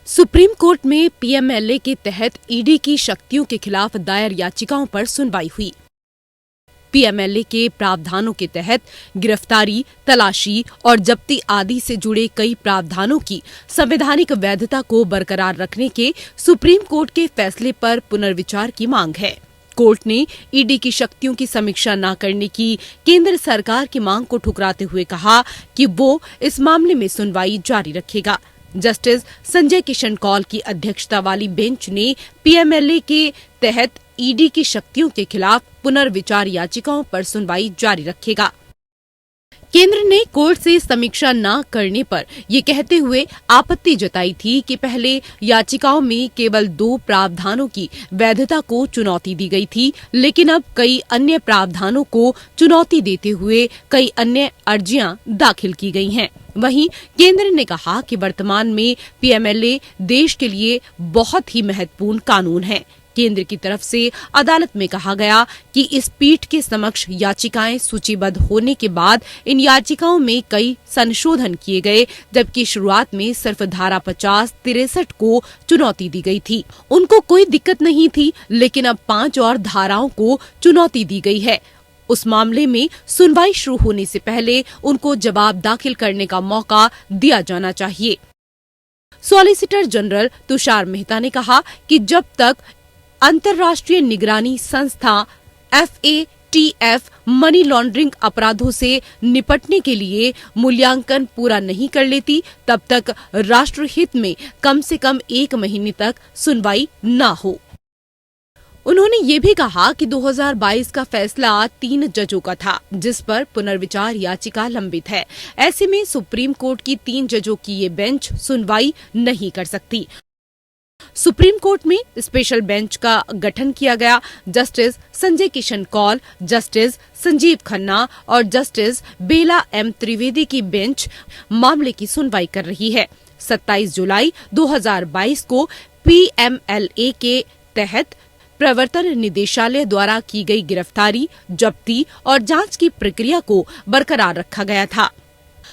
Supreme court में PMLA के तहत ईडी की शक्तियों के खिलाफ दायर याचिकाओं पर सुनवाई हुई। पीएमएलए के प्रावधानों के तहत गिरफ्तारी, तलाशी और जब्ती आदि से जुड़े कई प्रावधानों की संवैधानिक वैधता को बरकरार रखने के सुप्रीम कोर्ट के फैसले पर पुनर्विचार की मांग है। कोर्ट ने ईडी की शक्तियों की समीक्षा न करने की केंद्र सरकार की मांग को ठुकराते हुए कहा कि वो इस मामले में सुनवाई जारी रखेगा। जस्टिस संजय किशन कौल की अध्यक्षता वाली बेंच ने पीएमएलए के तहत ईडी की शक्तियों के खिलाफ पुनर्विचार याचिकाओं पर सुनवाई जारी रखेगा। केंद्र ने कोर्ट से समीक्षा न करने पर ये कहते हुए आपत्ति जताई थी कि पहले याचिकाओं में केवल 2 प्रावधानों की वैधता को चुनौती दी गई थी, लेकिन अब कई अन्य प्रावधानों को चुनौती देते हुए कई अन्य अर्जियां दाखिल की गई हैं। वहीं केंद्र ने कहा कि वर्तमान में पीएमएलए देश के लिए बहुत ही महत्वपूर्ण कानून है। केंद्र की तरफ से अदालत में कहा गया कि इस पीठ के समक्ष याचिकाएं सूचीबद्ध होने के बाद इन याचिकाओं में कई संशोधन किए गए, जबकि शुरुआत में सिर्फ धारा 50-63 को चुनौती दी गई थी। उनको कोई दिक्कत नहीं थी, लेकिन अब 5 और धाराओं को चुनौती दी गई है। उस मामले में सुनवाई शुरू होने से पहले उनको जवाब दाखिल करने का मौका दिया जाना चाहिए। सॉलिसिटर जनरल तुषार मेहता ने कहा कि जब तक अंतर्राष्ट्रीय निगरानी संस्था FATF मनी लॉन्ड्रिंग अपराधों से निपटने के लिए मूल्यांकन पूरा नहीं कर लेती, तब तक राष्ट्रहित में कम से कम 1 महीने तक सुनवाई न हो। उन्होंने ये भी कहा कि 2022 का फैसला 3 जजों का था, जिस पर पुनर्विचार याचिका लंबित है। ऐसे में सुप्रीम कोर्ट की 3 जजों की ये बेंच सुनवाई नहीं कर सकती। सुप्रीम कोर्ट में स्पेशल बेंच का गठन किया गया। जस्टिस संजय किशन कौल, जस्टिस संजीव खन्ना और जस्टिस बेला M त्रिवेदी की बेंच मामले की सुनवाई कर रही है। 27 जुलाई 2022 को पीएमएलए के तहत प्रवर्तन निदेशालय द्वारा की गई गिरफ्तारी, जब्ती और जांच की प्रक्रिया को बरकरार रखा गया था।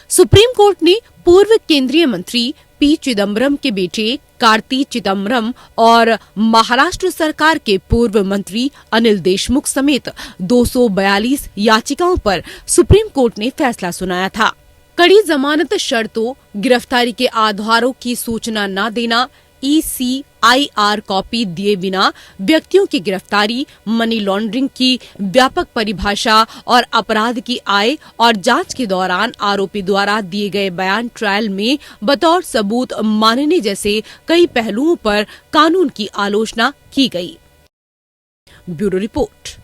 सुप्रीम कोर्ट ने पूर्व केंद्रीय मंत्री पी चिदम्बरम के बेटे कार्ति चिदम्बरम और महाराष्ट्र सरकार के पूर्व मंत्री अनिल देशमुख समेत 242 याचिकाओं पर सुप्रीम कोर्ट ने फैसला सुनाया था। कड़ी जमानत शर्तों, गिरफ्तारी के आधारों की सूचना न देना, ECIR कॉपी दिए बिना व्यक्तियों की गिरफ्तारी, मनी लॉन्ड्रिंग की व्यापक परिभाषा और अपराध की आय और जांच के दौरान आरोपी द्वारा दिए गए बयान ट्रायल में बतौर सबूत मानने जैसे कई पहलुओं पर कानून की आलोचना की गई। Bureau report.